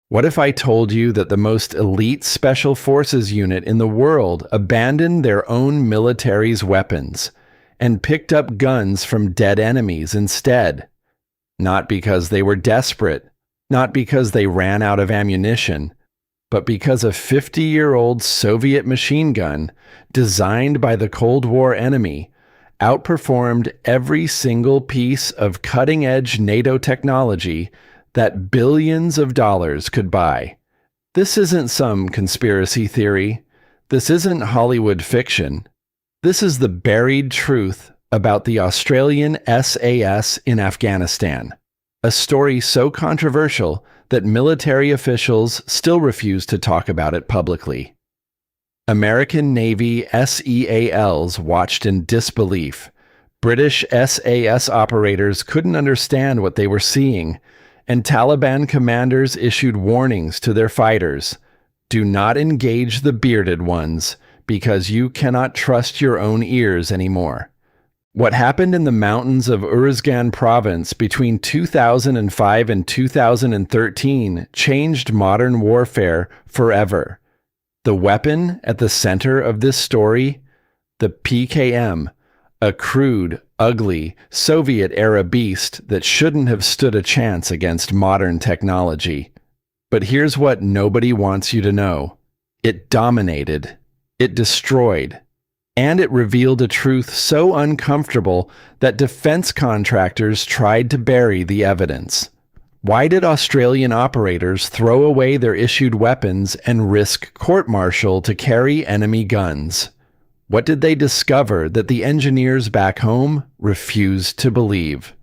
What if I told you that the most elite special forces unit in the world abandoned their own military's weapons and picked up guns from dead enemies instead? Not because they were desperate, not because they ran out of ammunition, but because a 50-year-old Soviet machine gun designed by the Cold War enemy outperformed every single piece of cutting-edge NATO technology that billions of dollars could buy. This isn't some conspiracy theory. This isn't Hollywood fiction. This is the buried truth about the Australian SAS in Afghanistan, a story so controversial that military officials still refuse to talk about it publicly. American Navy SEALs watched in disbelief. British SAS operators couldn't understand what they were seeing, and Taliban commanders issued warnings to their fighters. Do not engage the bearded ones, because you cannot trust your own ears anymore. What happened in the mountains of Uruzgan province between 2005 and 2013 changed modern warfare forever. The weapon at the center of this story? The PKM, a crude, ugly, Soviet-era beast that shouldn't have stood a chance against modern technology. But here's what nobody wants you to know. It dominated. It destroyed. And it revealed a truth so uncomfortable that defense contractors tried to bury the evidence. Why did Australian operators throw away their issued weapons and risk court-martial to carry enemy guns? What did they discover that the engineers back home refused to believe?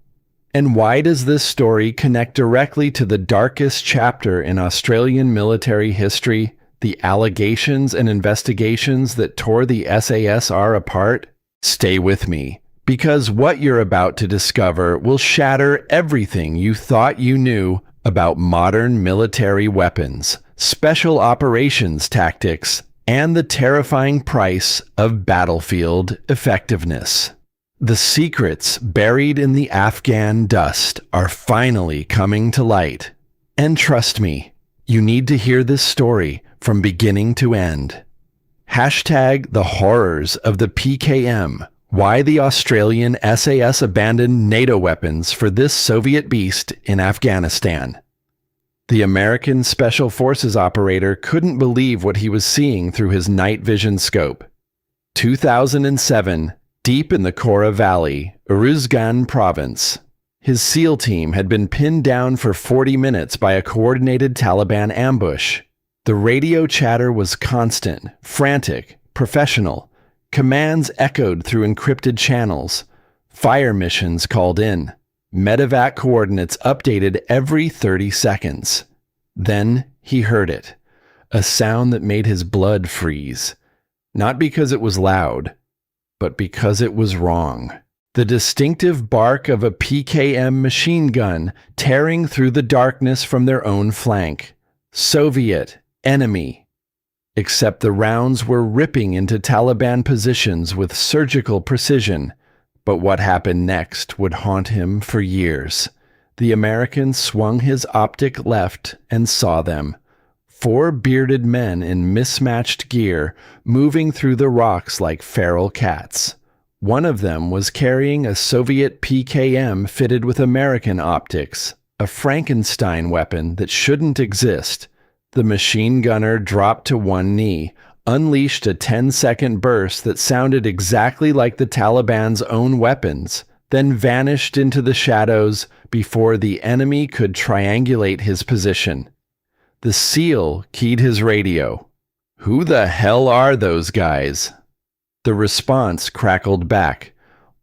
And why does this story connect directly to the darkest chapter in Australian military history, the allegations and investigations that tore the SASR apart? Stay with me, because what you're about to discover will shatter everything you thought you knew about modern military weapons, special operations tactics, and the terrifying price of battlefield effectiveness. The secrets buried in the Afghan dust are finally coming to light. And trust me, you need to hear this story from beginning to end. Hashtag the horrors of the PKM. Why the Australian SAS abandoned NATO weapons for this Soviet beast in Afghanistan. The American Special Forces operator couldn't believe what he was seeing through his night vision scope. 2007, deep in the Korang Valley, Uruzgan province. His SEAL team had been pinned down for 40 minutes by a coordinated Taliban ambush. The radio chatter was constant, frantic, professional. Commands echoed through encrypted channels. Fire missions called in. Medevac coordinates updated every 30 seconds. Then he heard it. A sound that made his blood freeze. Not because it was loud, but because it was wrong. The distinctive bark of a PKM machine gun tearing through the darkness from their own flank. Soviet, enemy. Except the rounds were ripping into Taliban positions with surgical precision. But what happened next would haunt him for years. The American swung his optic left and saw them. 4 bearded men in mismatched gear, moving through the rocks like feral cats. One of them was carrying a Soviet PKM fitted with American optics, a Frankenstein weapon that shouldn't exist. The machine gunner dropped to one knee, unleashed a 10-second burst that sounded exactly like the Taliban's own weapons, then vanished into the shadows before the enemy could triangulate his position. The SEAL keyed his radio. "Who the hell are those guys?" The response crackled back.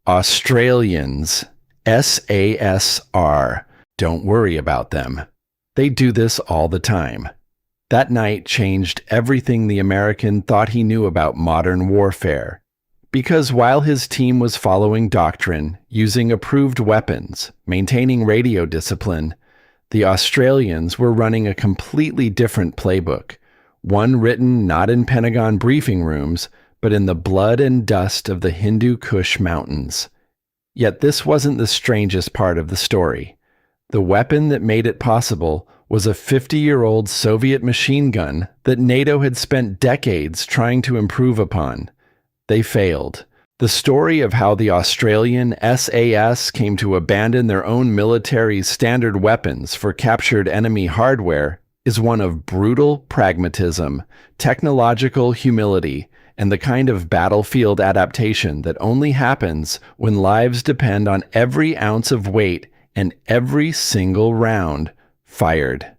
"Australians. SASR. Don't worry about them. They do this all the time." That night changed everything the American thought he knew about modern warfare. Because while his team was following doctrine, using approved weapons, maintaining radio discipline, the Australians were running a completely different playbook, one written not in Pentagon briefing rooms, but in the blood and dust of the Hindu Kush mountains. Yet this wasn't the strangest part of the story. The weapon that made it possible was a 50-year-old Soviet machine gun that NATO had spent decades trying to improve upon. They failed. The story of how the Australian SAS came to abandon their own military's standard weapons for captured enemy hardware is one of brutal pragmatism, technological humility, and the kind of battlefield adaptation that only happens when lives depend on every ounce of weight and every single round fired.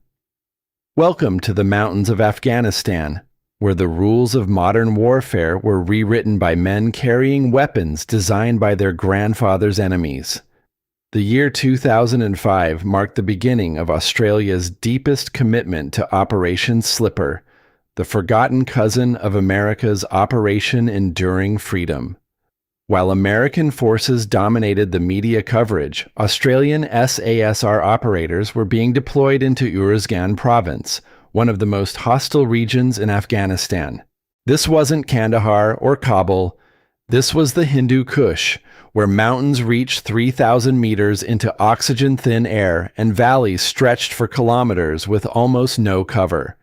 Welcome to the mountains of Afghanistan, where the rules of modern warfare were rewritten by men carrying weapons designed by their grandfathers' enemies. The year 2005 marked the beginning of Australia's deepest commitment to Operation Slipper, the forgotten cousin of America's Operation Enduring Freedom. While American forces dominated the media coverage, Australian SASR operators were being deployed into Uruzgan province, one of the most hostile regions in Afghanistan. This wasn't Kandahar or Kabul. This was the Hindu Kush, where mountains reached 3,000 meters into oxygen-thin air and valleys stretched for kilometers with almost no cover.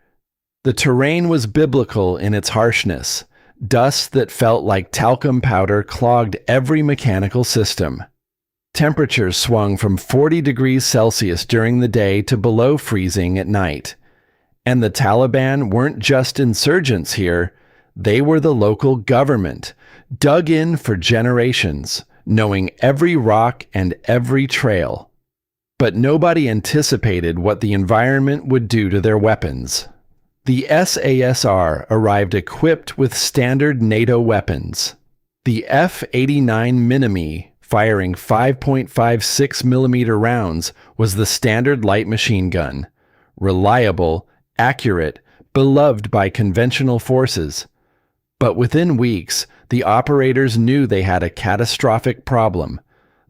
The terrain was biblical in its harshness. Dust that felt like talcum powder clogged every mechanical system. Temperatures swung from 40 degrees Celsius during the day to below freezing at night. And the Taliban weren't just insurgents here, they were the local government, dug in for generations, knowing every rock and every trail. But nobody anticipated what the environment would do to their weapons. The SASR arrived equipped with standard NATO weapons. The F-89 Minimi, firing 5.56mm rounds, was the standard light machine gun. Reliable, accurate, beloved by conventional forces. But within weeks, the operators knew they had a catastrophic problem.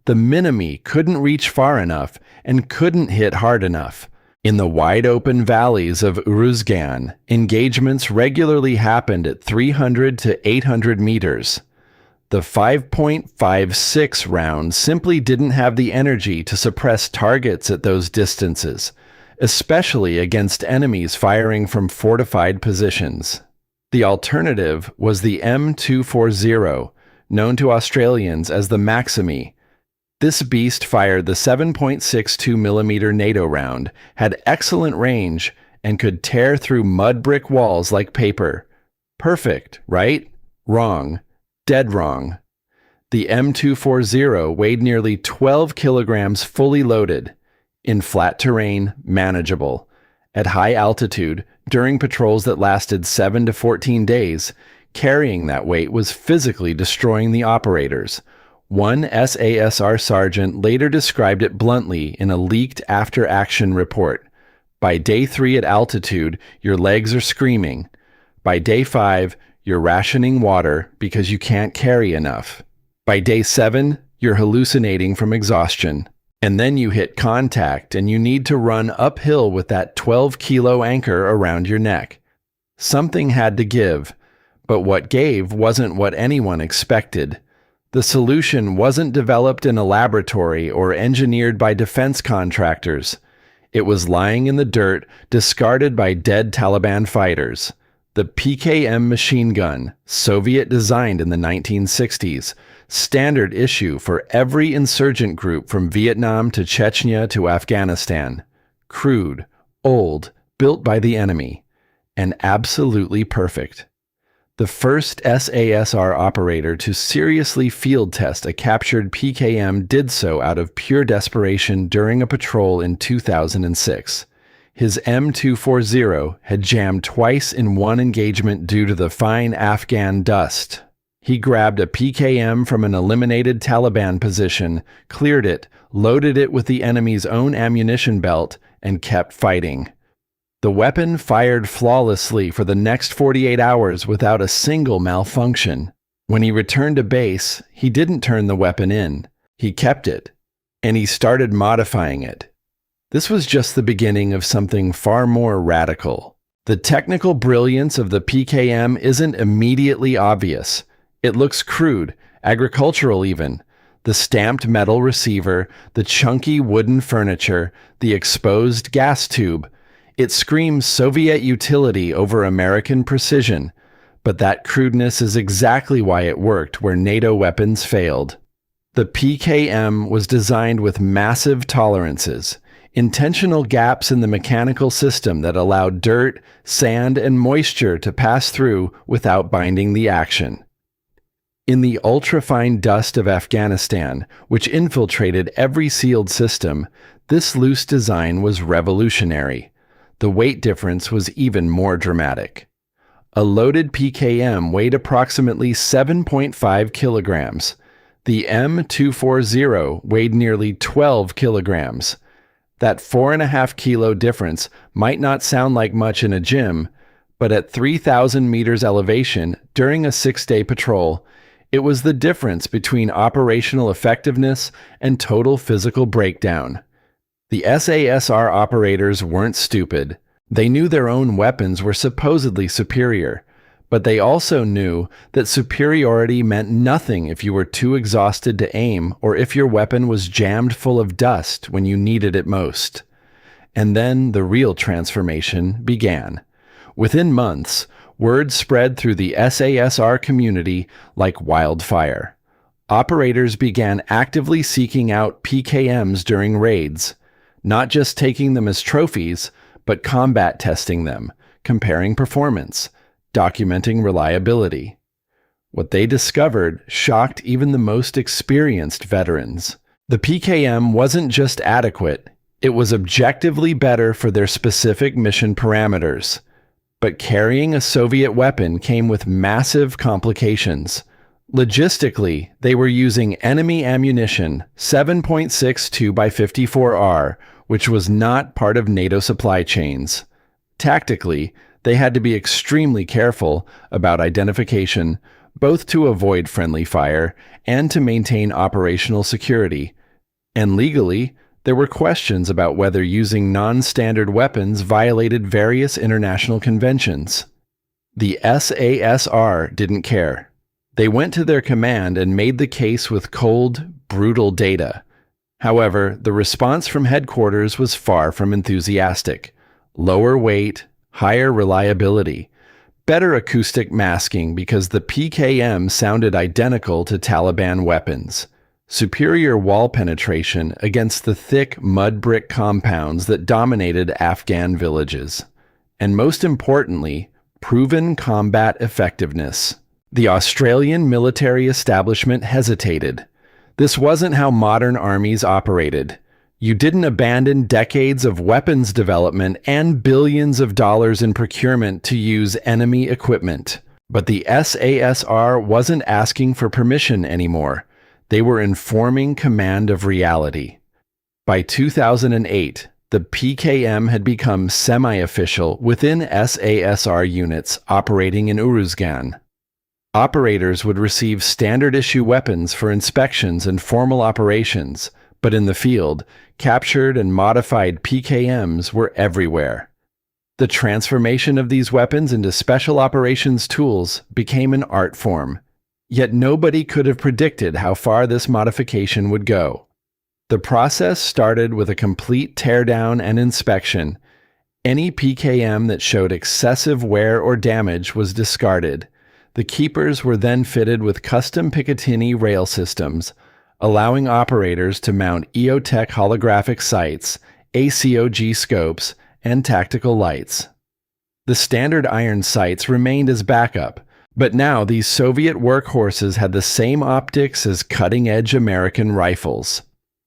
The Minimi couldn't reach far enough and couldn't hit hard enough. In the wide-open valleys of Uruzgan, engagements regularly happened at 300 to 800 meters. The 5.56 round simply didn't have the energy to suppress targets at those distances, especially against enemies firing from fortified positions. The alternative was the M240, known to Australians as the Maximi. This beast fired the 7.62mm NATO round, had excellent range, and could tear through mud brick walls like paper. Perfect, right? Wrong. Dead wrong. The M240 weighed nearly 12 kilograms fully loaded. In flat terrain, manageable. At high altitude, during patrols that lasted 7 to 14 days, carrying that weight was physically destroying the operators. One SASR sergeant later described it bluntly in a leaked after-action report. By day 3 at altitude, your legs are screaming. By day 5, you're rationing water because you can't carry enough. By day 7, you're hallucinating from exhaustion. And then you hit contact and you need to run uphill with that 12-kilo anchor around your neck. Something had to give, but what gave wasn't what anyone expected. The solution wasn't developed in a laboratory or engineered by defense contractors. It was lying in the dirt, discarded by dead Taliban fighters. The PKM machine gun, Soviet-designed in the 1960s, standard issue for every insurgent group from Vietnam to Chechnya to Afghanistan. Crude, old, built by the enemy, and absolutely perfect. The first SASR operator to seriously field test a captured PKM did so out of pure desperation during a patrol in 2006. His M240 had jammed twice in one engagement due to the fine Afghan dust. He grabbed a PKM from an eliminated Taliban position, cleared it, loaded it with the enemy's own ammunition belt, and kept fighting. The weapon fired flawlessly for the next 48 hours without a single malfunction. When he returned to base, he didn't turn the weapon in. He kept it, and he started modifying it. This was just the beginning of something far more radical. The technical brilliance of the PKM isn't immediately obvious. It looks crude, agricultural even. The stamped metal receiver, the chunky wooden furniture, the exposed gas tube. It screams Soviet utility over American precision, but that crudeness is exactly why it worked where NATO weapons failed. The PKM was designed with massive tolerances, intentional gaps in the mechanical system that allowed dirt, sand, and moisture to pass through without binding the action. In the ultrafine dust of Afghanistan, which infiltrated every sealed system, this loose design was revolutionary. The weight difference was even more dramatic. A loaded PKM weighed approximately 7.5 kilograms. The M240 weighed nearly 12 kilograms. That 4.5 kilo difference might not sound like much in a gym, but at 3,000 meters elevation during a 6-day patrol, it was the difference between operational effectiveness and total physical breakdown. The SASR operators weren't stupid. They knew their own weapons were supposedly superior, but they also knew that superiority meant nothing if you were too exhausted to aim or if your weapon was jammed full of dust when you needed it most. And then the real transformation began. Within months, word spread through the SASR community like wildfire. Operators began actively seeking out PKMs during raids, not just taking them as trophies, but combat testing them, comparing performance, documenting reliability. What they discovered shocked even the most experienced veterans. The PKM wasn't just adequate, it was objectively better for their specific mission parameters. But carrying a Soviet weapon came with massive complications. Logistically, they were using enemy ammunition 7.62 by 54R, which was not part of NATO supply chains. Tactically, they had to be extremely careful about identification, both to avoid friendly fire and to maintain operational security. And legally, there were questions about whether using non-standard weapons violated various international conventions. The SASR didn't care. They went to their command and made the case with cold, brutal data. However, the response from headquarters was far from enthusiastic. Lower weight, higher reliability, better acoustic masking because the PKM sounded identical to Taliban weapons, superior wall penetration against the thick mud brick compounds that dominated Afghan villages, and most importantly, proven combat effectiveness. The Australian military establishment hesitated. This wasn't how modern armies operated. You didn't abandon decades of weapons development and billions of dollars in procurement to use enemy equipment. But the SASR wasn't asking for permission anymore. They were informing command of reality. By 2008, the PKM had become semi-official within SASR units operating in Uruzgan. Operators would receive standard-issue weapons for inspections and formal operations, but in the field, captured and modified PKMs were everywhere. The transformation of these weapons into special operations tools became an art form, yet nobody could have predicted how far this modification would go. The process started with a complete teardown and inspection. Any PKM that showed excessive wear or damage was discarded. The keepers were then fitted with custom Picatinny rail systems, allowing operators to mount EOTech holographic sights, ACOG scopes, and tactical lights. The standard iron sights remained as backup, but now these Soviet workhorses had the same optics as cutting-edge American rifles.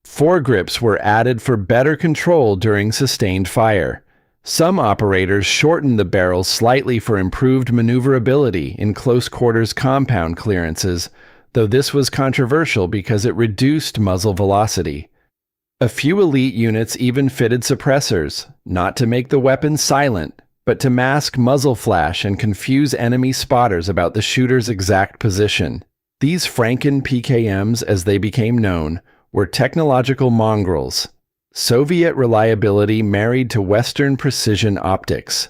Foregrips were added for better control during sustained fire. Some operators shortened the barrels slightly for improved maneuverability in close-quarters compound clearances, though this was controversial because it reduced muzzle velocity. A few elite units even fitted suppressors, not to make the weapon silent, but to mask muzzle flash and confuse enemy spotters about the shooter's exact position. These Franken PKMs, as they became known, were technological mongrels. Soviet reliability married to Western precision optics.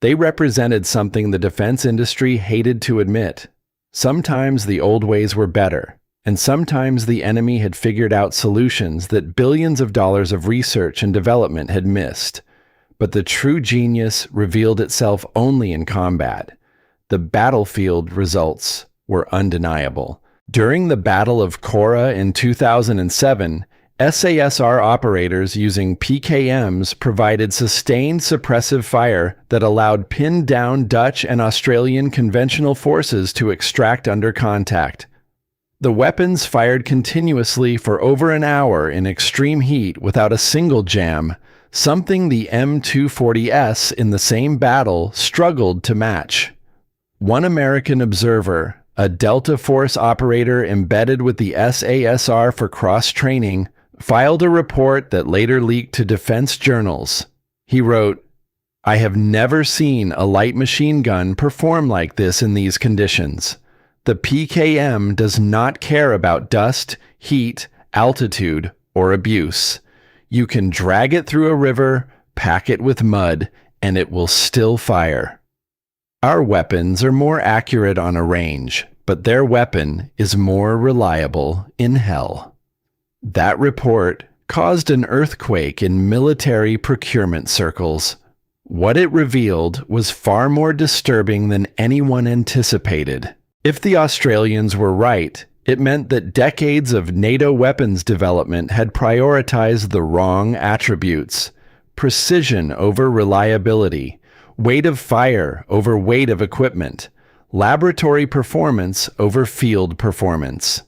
They represented something the defense industry hated to admit. Sometimes the old ways were better, and sometimes the enemy had figured out solutions that billions of dollars of research and development had missed. But the true genius revealed itself only in combat. The battlefield results were undeniable. During the Battle of Korah in 2007, SASR operators using PKMs provided sustained suppressive fire that allowed pinned-down Dutch and Australian conventional forces to extract under contact. The weapons fired continuously for over an hour in extreme heat without a single jam, something the M240s in the same battle struggled to match. One American observer, a Delta Force operator embedded with the SASR for cross-training, filed a report that later leaked to defense journals. He wrote, "I have never seen a light machine gun perform like this in these conditions. The PKM does not care about dust, heat, altitude, or abuse. You can drag it through a river, pack it with mud, and it will still fire." Our weapons are more accurate on a range, but their weapon is more reliable in hell. That report caused an earthquake in military procurement circles. What it revealed was far more disturbing than anyone anticipated. If the Australians were right, it meant that decades of NATO weapons development had prioritized the wrong attributes: precision over reliability, weight of fire over weight of equipment, laboratory performance over field performance.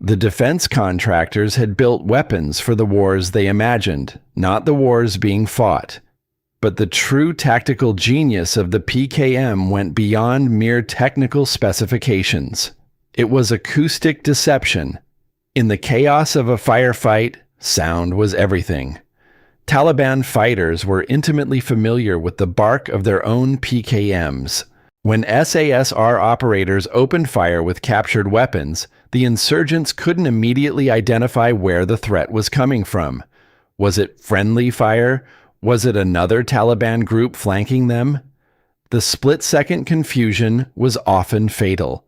The defense contractors had built weapons for the wars they imagined, not the wars being fought. But the true tactical genius of the PKM went beyond mere technical specifications. It was acoustic deception. In the chaos of a firefight, sound was everything. Taliban fighters were intimately familiar with the bark of their own PKMs. When SASR operators opened fire with captured weapons, the insurgents couldn't immediately identify where the threat was coming from. Was it friendly fire? Was it another Taliban group flanking them? The split-second confusion was often fatal.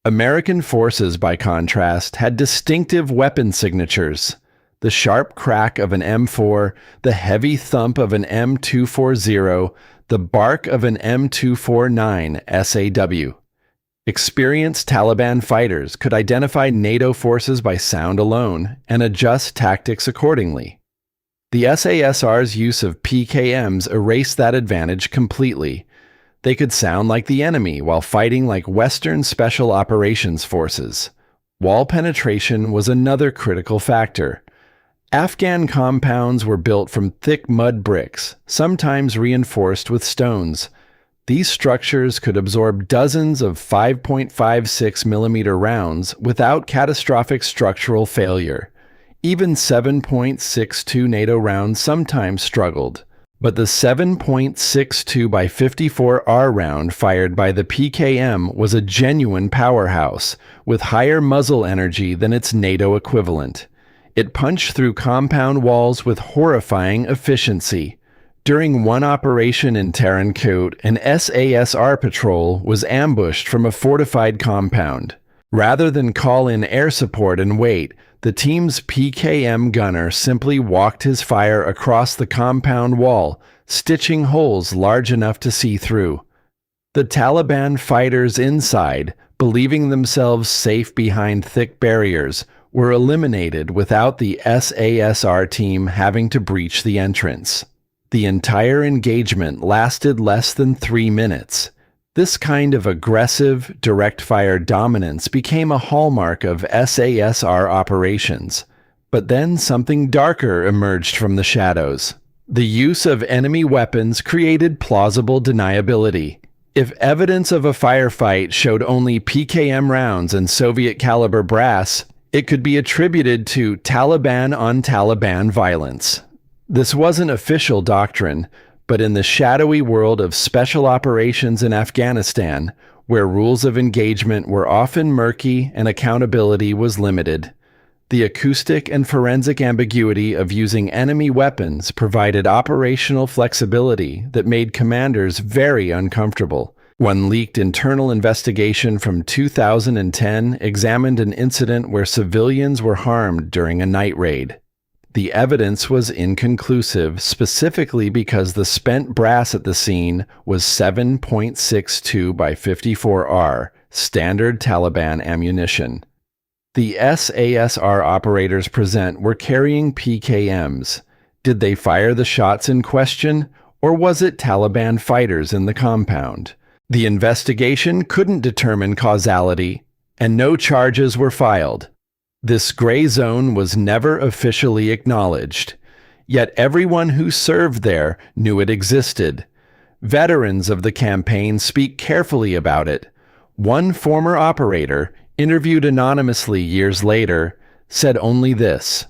American forces, by contrast, had distinctive weapon signatures. The sharp crack of an M4, the heavy thump of an M240, the bark of an M249 SAW. Experienced Taliban fighters could identify NATO forces by sound alone and adjust tactics accordingly. The SASR's use of PKMs erased that advantage completely. They could sound like the enemy while fighting like Western Special Operations Forces. Wall penetration was another critical factor. Afghan compounds were built from thick mud bricks, sometimes reinforced with stones. These structures could absorb dozens of 5.56 millimeter rounds without catastrophic structural failure. Even 7.62 NATO rounds sometimes struggled. But the 7.62 by 54R round fired by the PKM was a genuine powerhouse, with higher muzzle energy than its NATO equivalent. It punched through compound walls with horrifying efficiency. During one operation in Tarankot, an SASR patrol was ambushed from a fortified compound. Rather than call in air support and wait, the team's PKM gunner simply walked his fire across the compound wall, stitching holes large enough to see through. The Taliban fighters inside, believing themselves safe behind thick barriers, were eliminated without the SASR team having to breach the entrance. The entire engagement lasted less than 3 minutes. This kind of aggressive, direct-fire dominance became a hallmark of SASR operations. But then something darker emerged from the shadows. The use of enemy weapons created plausible deniability. If evidence of a firefight showed only PKM rounds and Soviet-caliber brass, it could be attributed to Taliban-on-Taliban violence. This wasn't official doctrine, but in the shadowy world of special operations in Afghanistan, where rules of engagement were often murky and accountability was limited, the acoustic and forensic ambiguity of using enemy weapons provided operational flexibility that made commanders very uncomfortable. One leaked internal investigation from 2010 examined an incident where civilians were harmed during a night raid. The evidence was inconclusive, specifically because the spent brass at the scene was 7.62 by 54R, standard Taliban ammunition. The SASR operators present were carrying PKMs. Did they fire the shots in question, or was it Taliban fighters in the compound? The investigation couldn't determine causality, and no charges were filed. This gray zone was never officially acknowledged, yet everyone who served there knew it existed. Veterans of the campaign speak carefully about it. One former operator, interviewed anonymously years later, said only this: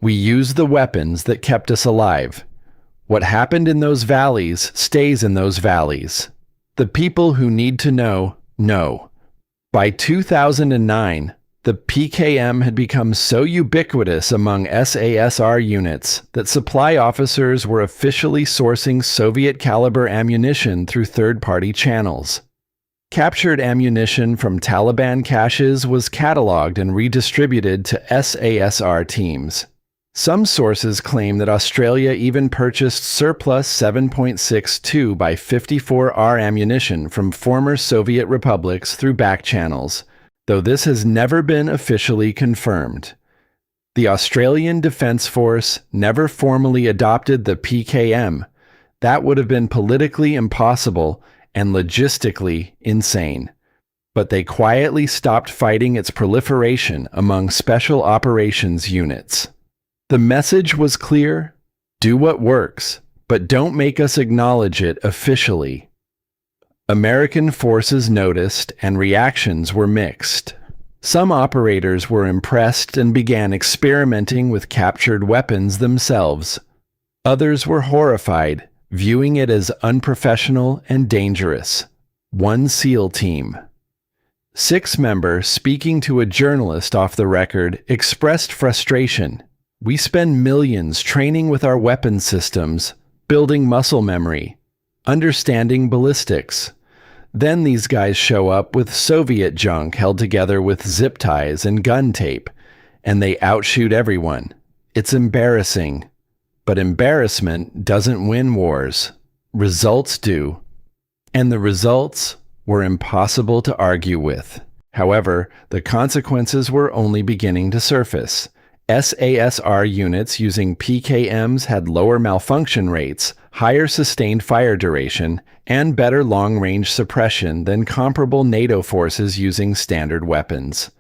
"We used the weapons that kept us alive. What happened in those valleys stays in those valleys. The people who need to know, know." By 2009, the PKM had become so ubiquitous among SASR units that supply officers were officially sourcing Soviet-caliber ammunition through third-party channels. Captured ammunition from Taliban caches was cataloged and redistributed to SASR teams. Some sources claim that Australia even purchased surplus 7.62 by 54R ammunition from former Soviet republics through back channels, though this has never been officially confirmed. The Australian Defence Force never formally adopted the PKM. That would have been politically impossible and logistically insane. But they quietly stopped fighting its proliferation among special operations units. The message was clear: do what works, but don't make us acknowledge it officially. American forces noticed, and reactions were mixed. Some operators were impressed and began experimenting with captured weapons themselves. Others were horrified, viewing it as unprofessional and dangerous. One SEAL team. 6-member, speaking to a journalist off the record, expressed frustration. "We spend millions training with our weapon systems, building muscle memory, understanding ballistics. Then these guys show up with Soviet junk held together with zip ties and gun tape, and they outshoot everyone. It's embarrassing. But embarrassment doesn't win wars. Results do." And the results were impossible to argue with. However, the consequences were only beginning to surface. SASR units using PKMs had lower malfunction rates, higher sustained fire duration, and better long-range suppression than comparable NATO forces using standard weapons.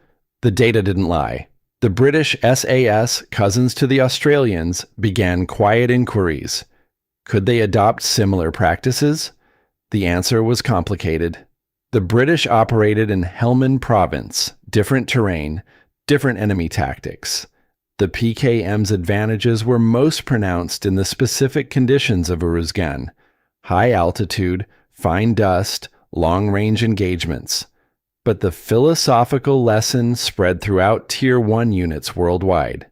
The data didn't lie. The British SAS, cousins to the Australians, began quiet inquiries. Could they adopt similar practices? The answer was complicated. The British operated in Helmand Province, different terrain, different enemy tactics. The PKM's advantages were most pronounced in the specific conditions of Uruzgan: high altitude, fine dust, long-range engagements. But the philosophical lesson spread throughout Tier 1 units worldwide: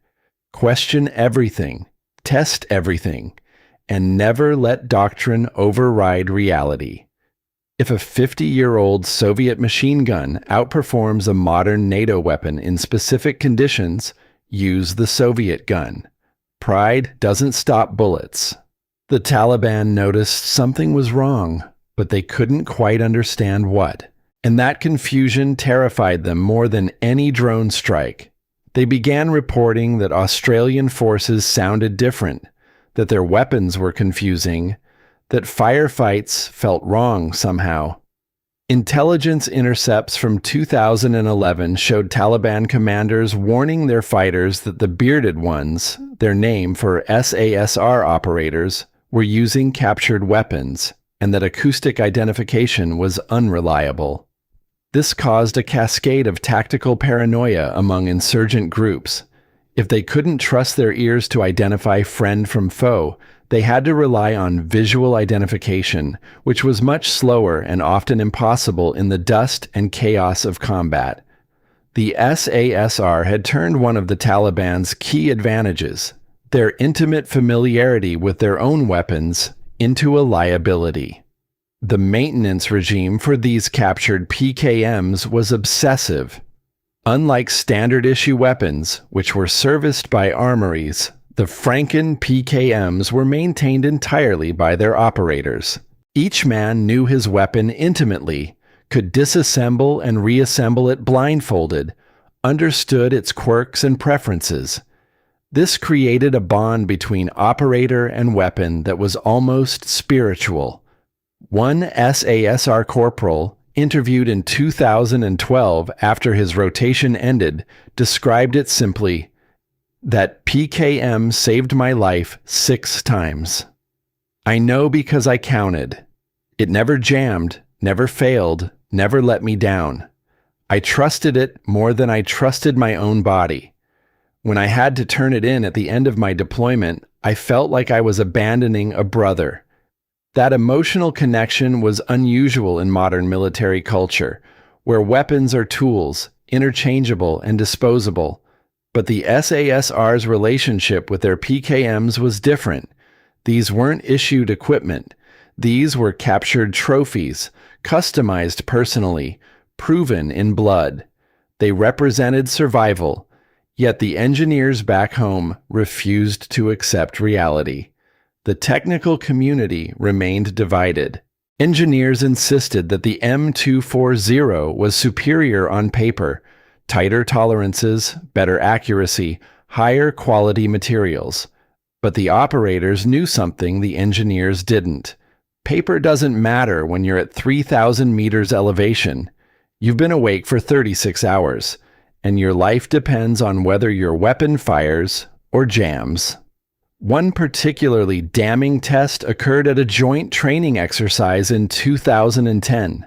question everything, test everything, and never let doctrine override reality. If a 50-year-old Soviet machine gun outperforms a modern NATO weapon in specific conditions, use the Soviet gun. Pride doesn't stop bullets. The Taliban noticed something was wrong, but they couldn't quite understand what. And that confusion terrified them more than any drone strike. They began reporting that Australian forces sounded different, that their weapons were confusing, that firefights felt wrong somehow. Intelligence intercepts from 2011 showed Taliban commanders warning their fighters that the bearded ones, their name for SASR operators, were using captured weapons, and that acoustic identification was unreliable. This caused a cascade of tactical paranoia among insurgent groups. If they couldn't trust their ears to identify friend from foe, they had to rely on visual identification, which was much slower and often impossible in the dust and chaos of combat. The SASR had turned one of the Taliban's key advantages, their intimate familiarity with their own weapons, into a liability. The maintenance regime for these captured PKMs was obsessive. Unlike standard issue weapons, which were serviced by armories, The Franken PKMs were maintained entirely by their operators. Each man knew his weapon intimately, could disassemble and reassemble it blindfolded, understood its quirks and preferences. This created a bond between operator and weapon that was almost spiritual. One SASR corporal, interviewed in 2012 after his rotation ended, described it simply, "That PKM saved my life 6 times. I know because I counted. It never jammed, never failed, never let me down. I trusted it more than I trusted my own body. When I had to turn it in at the end of my deployment, I felt like I was abandoning a brother." That emotional connection was unusual in modern military culture, where weapons are tools, interchangeable and disposable. But the SASR's relationship with their PKMs was different. These weren't issued equipment. These were captured trophies, customized personally, proven in blood. They represented survival, yet the engineers back home refused to accept reality. The technical community remained divided. Engineers insisted that the M240 was superior on paper, tighter tolerances, better accuracy, higher quality materials. But the operators knew something the engineers didn't. Paper doesn't matter when you're at 3,000 meters elevation. You've been awake for 36 hours, and your life depends on whether your weapon fires or jams. One particularly damning test occurred at a joint training exercise in 2010.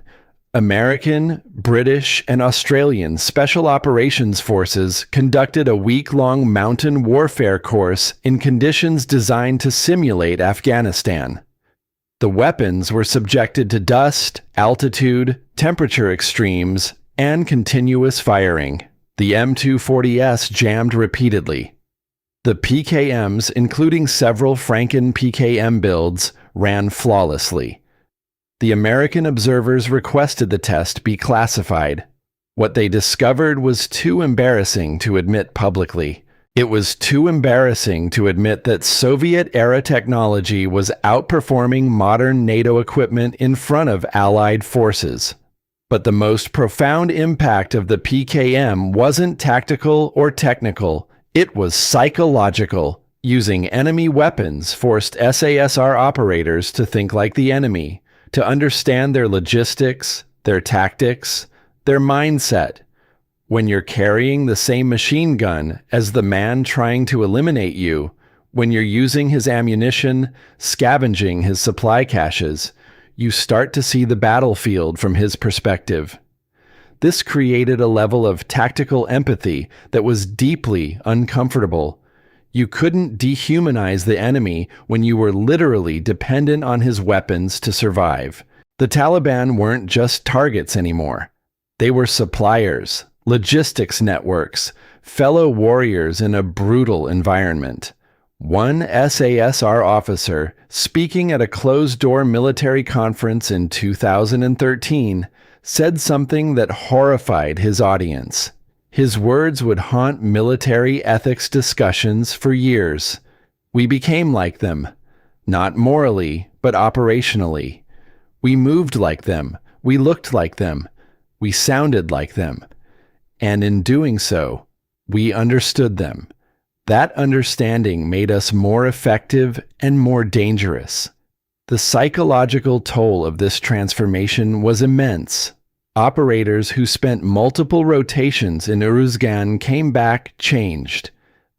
American, British, and Australian Special Operations Forces conducted a week-long mountain warfare course in conditions designed to simulate Afghanistan. The weapons were subjected to dust, altitude, temperature extremes, and continuous firing. The M240s jammed repeatedly. The PKMs, including several Franken PKM builds, ran flawlessly. The American observers requested the test be classified. What they discovered was too embarrassing to admit publicly. It was too embarrassing to admit that Soviet-era technology was outperforming modern NATO equipment in front of Allied forces. But the most profound impact of the PKM wasn't tactical or technical. It was psychological. Using enemy weapons forced SASR operators to think like the enemy, to understand their logistics, their tactics, their mindset. When you're carrying the same machine gun as the man trying to eliminate you, when you're using his ammunition, scavenging his supply caches, you start to see the battlefield from his perspective. This created a level of tactical empathy that was deeply uncomfortable. You couldn't dehumanize the enemy when you were literally dependent on his weapons to survive. The Taliban weren't just targets anymore. They were suppliers, logistics networks, fellow warriors in a brutal environment. One SASR officer, speaking at a closed-door military conference in 2013, said something that horrified his audience. His words would haunt military ethics discussions for years. "We became like them, not morally, but operationally. We moved like them, we looked like them, we sounded like them. And in doing so, we understood them. That understanding made us more effective and more dangerous." The psychological toll of this transformation was immense. Operators who spent multiple rotations in Uruzgan came back changed.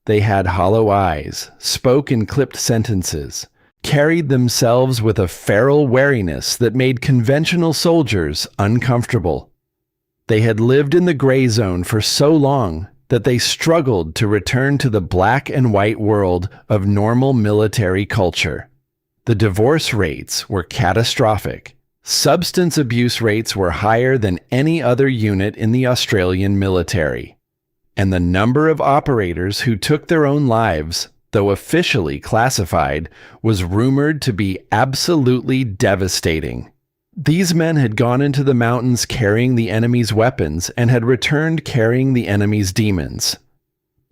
They had hollow eyes, spoke in clipped sentences, carried themselves with a feral wariness that made conventional soldiers uncomfortable. They had lived in the gray zone for so long that they struggled to return to the black and white world of normal military culture. The divorce rates were catastrophic. Substance abuse rates were higher than any other unit in the Australian military. And the number of operators who took their own lives, though officially classified, was rumored to be absolutely devastating. These men had gone into the mountains carrying the enemy's weapons and had returned carrying the enemy's demons.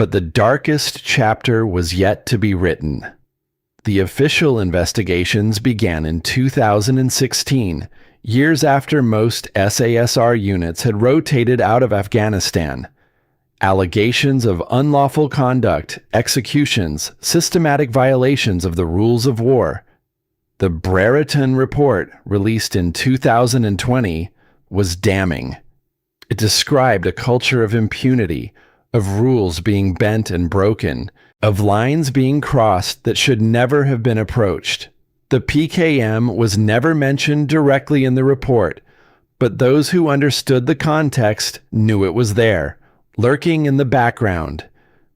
But the darkest chapter was yet to be written. The official investigations began in 2016, years after most SASR units had rotated out of Afghanistan. Allegations of unlawful conduct, executions, systematic violations of the rules of war. The Brereton report, released in 2020, was damning. It described a culture of impunity, of rules being bent and broken, of lines being crossed that should never have been approached. The PKM was never mentioned directly in the report, but those who understood the context knew it was there, lurking in the background.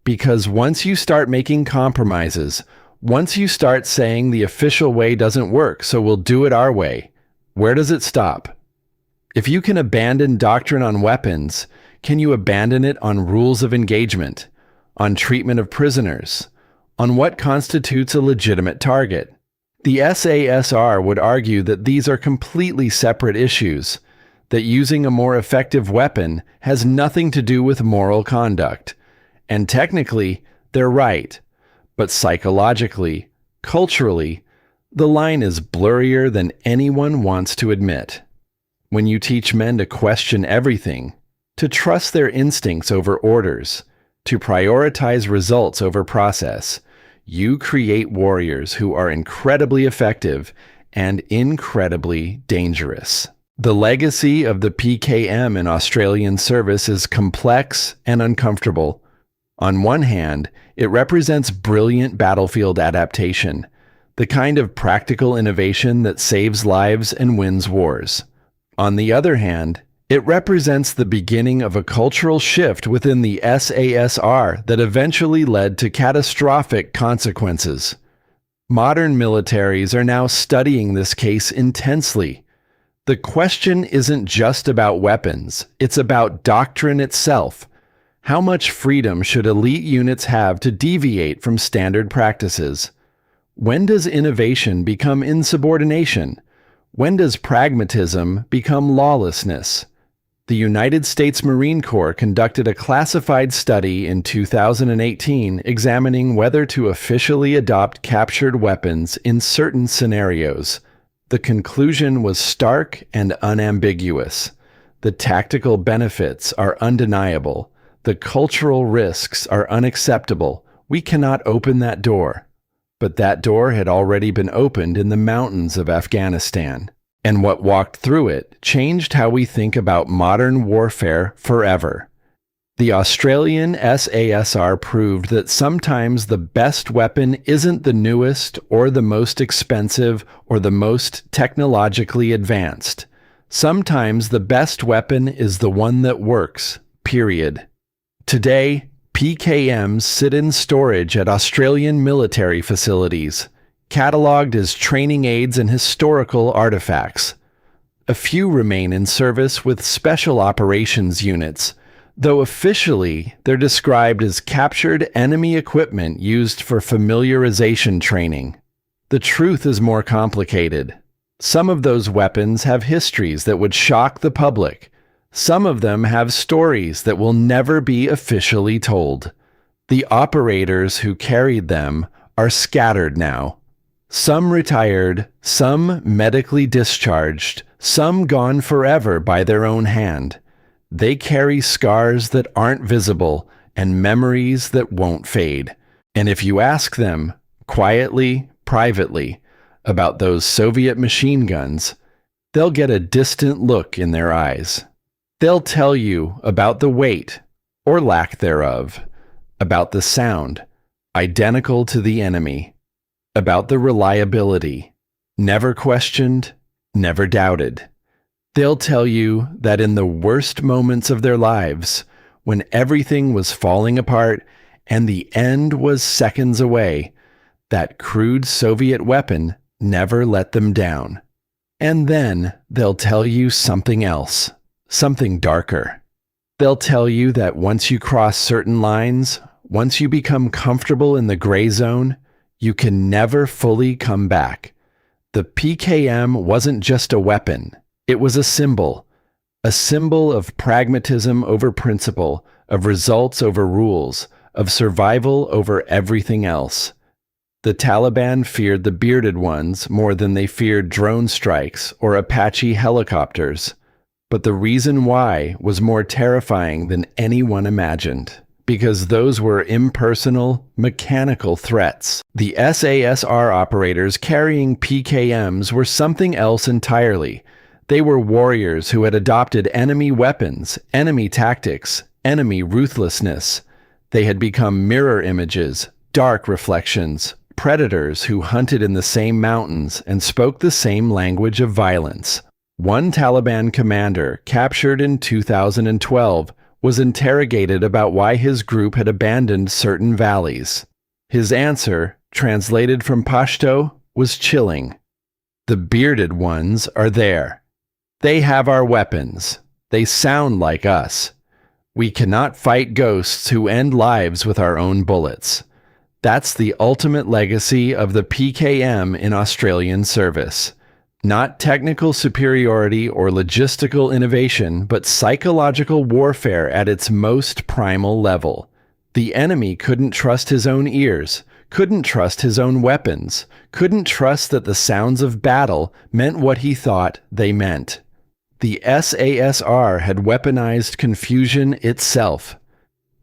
Because once you start making compromises, once you start saying the official way doesn't work, so we'll do it our way, where does it stop? If you can abandon doctrine on weapons, can you abandon it on rules of engagement, on treatment of prisoners, on what constitutes a legitimate target? The SASR would argue that these are completely separate issues, that using a more effective weapon has nothing to do with moral conduct. And technically, they're right. But psychologically, culturally, the line is blurrier than anyone wants to admit. When you teach men to question everything, to trust their instincts over orders, to prioritize results over process, you create warriors who are incredibly effective and incredibly dangerous. The legacy of the PKM in Australian service is complex and uncomfortable. On one hand, it represents brilliant battlefield adaptation, the kind of practical innovation that saves lives and wins wars. On the other hand, it represents the beginning of a cultural shift within the SASR that eventually led to catastrophic consequences. Modern militaries are now studying this case intensely. The question isn't just about weapons, it's about doctrine itself. How much freedom should elite units have to deviate from standard practices? When does innovation become insubordination? When does pragmatism become lawlessness? The United States Marine Corps conducted a classified study in 2018 examining whether to officially adopt captured weapons in certain scenarios. The conclusion was stark and unambiguous. The tactical benefits are undeniable. The cultural risks are unacceptable. We cannot open that door. But that door had already been opened in the mountains of Afghanistan. And what walked through it changed how we think about modern warfare forever. The Australian SASR proved that sometimes the best weapon isn't the newest or the most expensive or the most technologically advanced. Sometimes the best weapon is the one that works, period. Today, PKMs sit in storage at Australian military facilities, catalogued as training aids and historical artifacts. A few remain in service with special operations units, though officially they're described as captured enemy equipment used for familiarization training. The truth is more complicated. Some of those weapons have histories that would shock the public. Some of them have stories that will never be officially told. The operators who carried them are scattered now. Some retired, some medically discharged, some gone forever by their own hand. They carry scars that aren't visible and memories that won't fade. And if you ask them, quietly, privately, about those Soviet machine guns, they'll get a distant look in their eyes. They'll tell you about the weight, or lack thereof, about the sound, identical to the enemy, about the reliability, never questioned, never doubted. They'll tell you that in the worst moments of their lives, when everything was falling apart and the end was seconds away, that crude Soviet weapon never let them down. And then they'll tell you something else. Something darker. They'll tell you that once you cross certain lines, once you become comfortable in the gray zone, you can never fully come back. The PKM wasn't just a weapon. It was a symbol of pragmatism over principle, of results over rules, of survival over everything else. The Taliban feared the bearded ones more than they feared drone strikes or Apache helicopters. But the reason why was more terrifying than anyone imagined, because those were impersonal, mechanical threats. The SASR operators carrying PKMs were something else entirely. They were warriors who had adopted enemy weapons, enemy tactics, enemy ruthlessness. They had become mirror images, dark reflections, predators who hunted in the same mountains and spoke the same language of violence. One Taliban commander, captured in 2012, was interrogated about why his group had abandoned certain valleys. His answer, translated from Pashto, was chilling. The bearded ones are there. They have our weapons. They sound like us. We cannot fight ghosts who end lives with our own bullets. That's the ultimate legacy of the PKM in Australian service. Not technical superiority or logistical innovation, but psychological warfare at its most primal level. The enemy couldn't trust his own ears, couldn't trust his own weapons, couldn't trust that the sounds of battle meant what he thought they meant. The SASR had weaponized confusion itself.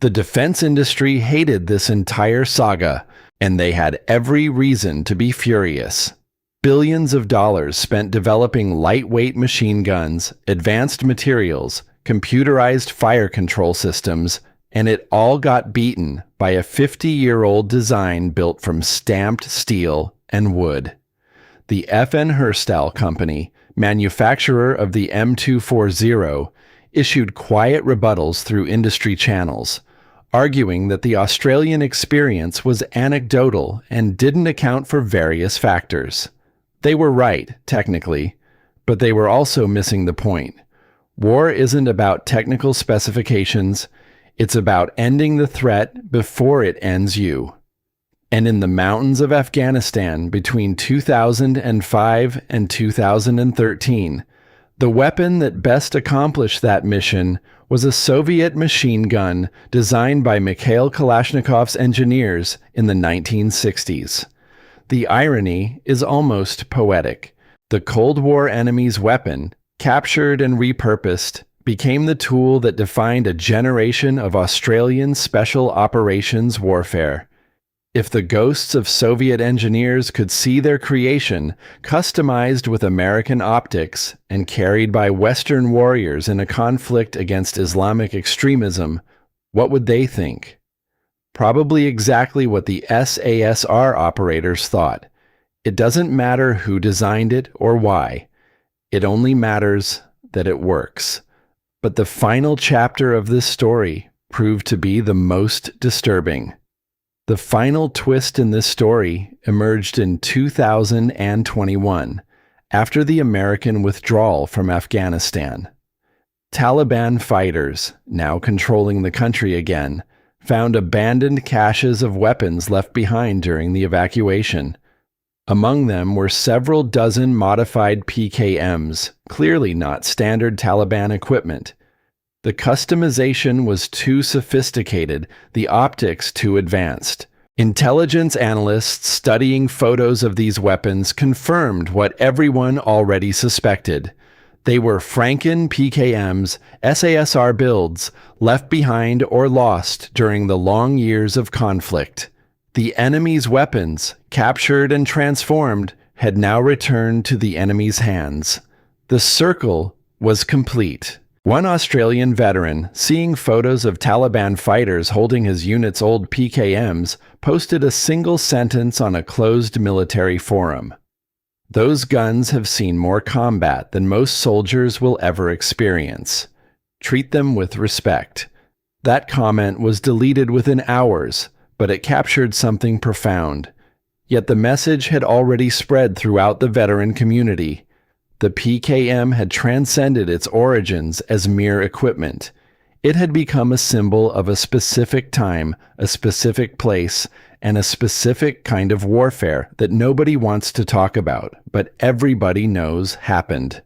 The defense industry hated this entire saga, and they had every reason to be furious. Billions of dollars spent developing lightweight machine guns, advanced materials, computerized fire control systems, and it all got beaten by a 50-year-old design built from stamped steel and wood. The FN Herstal Company, manufacturer of the M240, issued quiet rebuttals through industry channels, arguing that the Australian experience was anecdotal and didn't account for various factors. They were right, technically, but they were also missing the point. War isn't about technical specifications, it's about ending the threat before it ends you. And in the mountains of Afghanistan between 2005 and 2013, the weapon that best accomplished that mission was a Soviet machine gun designed by Mikhail Kalashnikov's engineers in the 1960s. The irony is almost poetic. The Cold War enemy's weapon, captured and repurposed, became the tool that defined a generation of Australian special operations warfare. If the ghosts of Soviet engineers could see their creation, customized with American optics and carried by Western warriors in a conflict against Islamic extremism, what would they think? Probably exactly what the SASR operators thought. It doesn't matter who designed it or why. It only matters that it works. But the final chapter of this story proved to be the most disturbing. The final twist in this story emerged in 2021, after the American withdrawal from Afghanistan. Taliban fighters, now controlling the country again, found abandoned caches of weapons left behind during the evacuation. Among them were several dozen modified PKMs, clearly not standard Taliban equipment. The customization was too sophisticated, the optics too advanced. Intelligence analysts studying photos of these weapons confirmed what everyone already suspected. They were Franken PKMs, SASR builds, left behind or lost during the long years of conflict. The enemy's weapons, captured and transformed, had now returned to the enemy's hands. The circle was complete. One Australian veteran, seeing photos of Taliban fighters holding his unit's old PKMs, posted a single sentence on a closed military forum. "Those guns have seen more combat than most soldiers will ever experience. Treat them with respect." That comment was deleted within hours, but it captured something profound. Yet the message had already spread throughout the veteran community. The PKM had transcended its origins as mere equipment. It had become a symbol of a specific time, a specific place, and a specific kind of warfare that nobody wants to talk about, but everybody knows happened.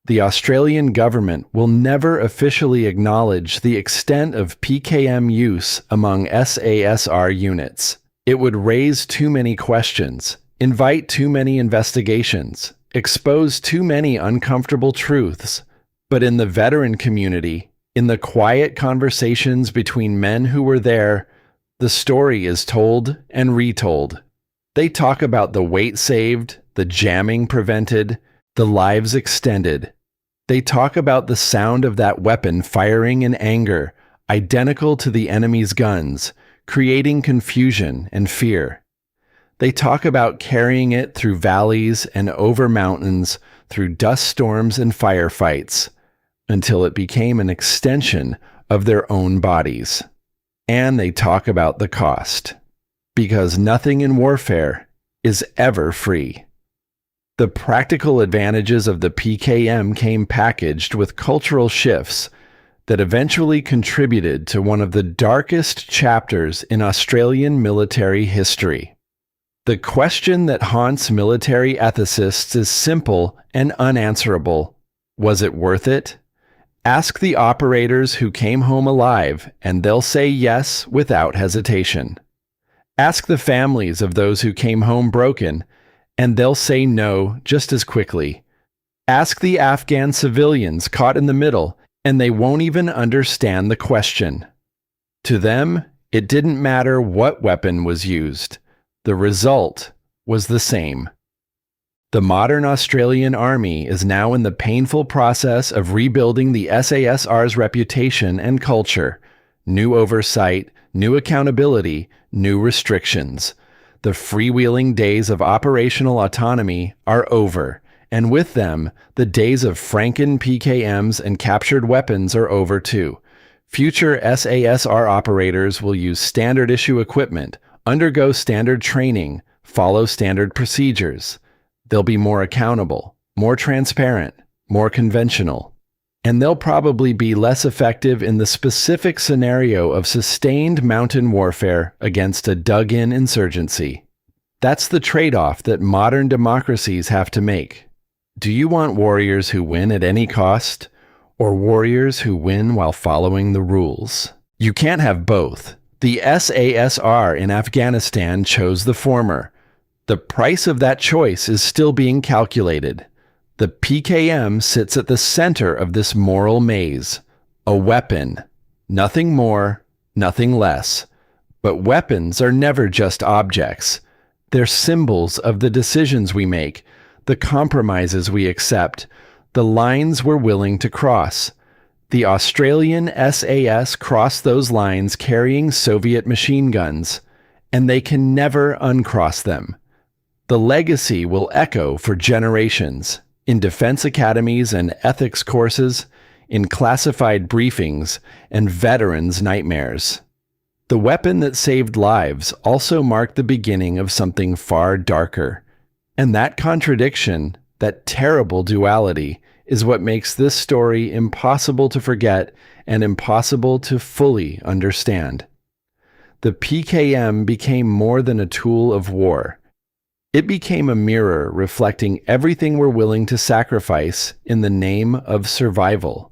The Australian government will never officially acknowledge the extent of PKM use among SASR units. It would raise too many questions, invite too many investigations, expose too many uncomfortable truths. But in the veteran community, in the quiet conversations between men who were there, the story is told and retold. They talk about the weight saved, the jamming prevented, the lives extended. They talk about the sound of that weapon firing in anger, identical to the enemy's guns, creating confusion and fear. They talk about carrying it through valleys and over mountains, through dust storms and firefights, until it became an extension of their own bodies. And they talk about the cost, because nothing in warfare is ever free. The practical advantages of the PKM came packaged with cultural shifts that eventually contributed to one of the darkest chapters in Australian military history. The question that haunts military ethicists is simple and unanswerable. Was it worth it? Ask the operators who came home alive, and they'll say yes without hesitation. Ask the families of those who came home broken, and they'll say no just as quickly. Ask the Afghan civilians caught in the middle, and they won't even understand the question. To them, it didn't matter what weapon was used. The result was the same. The modern Australian Army is now in the painful process of rebuilding the SASR's reputation and culture. New oversight, new accountability, new restrictions. The freewheeling days of operational autonomy are over, and with them, the days of Franken PKMs and captured weapons are over too. Future SASR operators will use standard issue equipment, undergo standard training, follow standard procedures. They'll be more accountable, more transparent, more conventional. And they'll probably be less effective in the specific scenario of sustained mountain warfare against a dug-in insurgency. That's the trade-off that modern democracies have to make. Do you want warriors who win at any cost, or warriors who win while following the rules? You can't have both. The SASR in Afghanistan chose the former. The price of that choice is still being calculated. The PKM sits at the center of this moral maze. A weapon. Nothing more, nothing less. But weapons are never just objects. They're symbols of the decisions we make, the compromises we accept, the lines we're willing to cross. The Australian SAS crossed those lines carrying Soviet machine guns, and they can never uncross them. The legacy will echo for generations. In defense academies and ethics courses, in classified briefings, and veterans' nightmares. The weapon that saved lives also marked the beginning of something far darker. And that contradiction, that terrible duality, is what makes this story impossible to forget and impossible to fully understand. The PKM became more than a tool of war. It became a mirror reflecting everything we're willing to sacrifice in the name of survival.